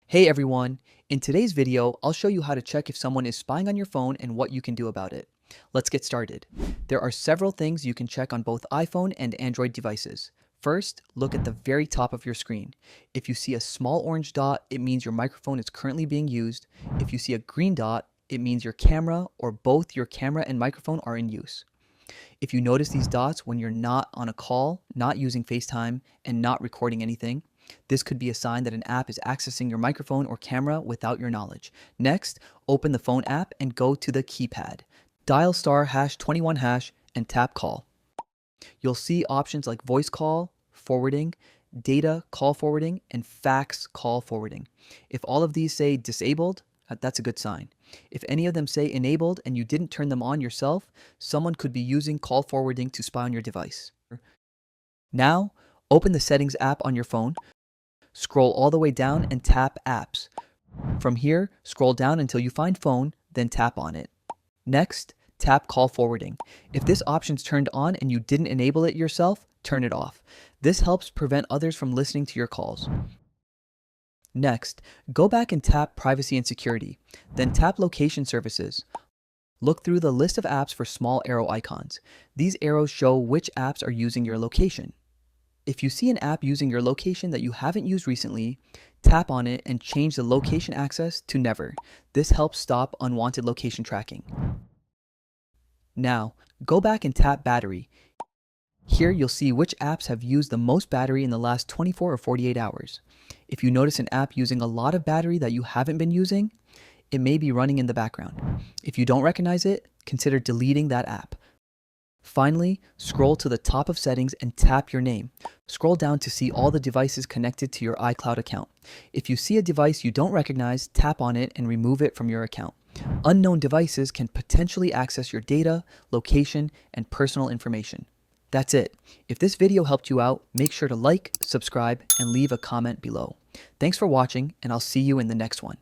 Hey everyone! In today's video, I'll show you how to check if someone is spying on your phone and what you can do about it. Let's get started. There are several things you can check on both iPhone and Android devices. First, look at the very top of your screen. If you see a small orange dot, it means your microphone is currently being used. If you see a green dot, it means your camera or both your camera and microphone are in use. If you notice these dots when you're not on a call, not using FaceTime, and not recording anything, this could be a sign that an app is accessing your microphone or camera without your knowledge. Next, open the phone app and go to the keypad. Dial star #21# and tap call. You'll see options like voice call, forwarding, data call forwarding, and fax call forwarding. If all of these say disabled, that's a good sign. If any of them say enabled and you didn't turn them on yourself, someone could be using call forwarding to spy on your device. Now, open the Settings app on your phone, scroll all the way down and tap Apps. From here, scroll down until you find Phone, then tap on it. Next, tap Call Forwarding. If this option's turned on and you didn't enable it yourself, turn it off. This helps prevent others from listening to your calls. Next, go back and tap Privacy and Security, then tap Location Services. Look through the list of apps for small arrow icons. These arrows show which apps are using your location. If you see an app using your location that you haven't used recently, tap on it and change the location access to Never. This helps stop unwanted location tracking. Now, go back and tap Battery. Here you'll see which apps have used the most battery in the last 24 or 48 hours. If you notice an app using a lot of battery that you haven't been using, it may be running in the background. If you don't recognize it, consider deleting that app. Finally, scroll to the top of Settings and tap your name. Scroll down to see all the devices connected to your iCloud account. If you see a device you don't recognize, tap on it and remove it from your account. Unknown devices can potentially access your data, location, and personal information. That's it. If this video helped you out, make sure to like, subscribe, and leave a comment below. Thanks for watching, and I'll see you in the next one.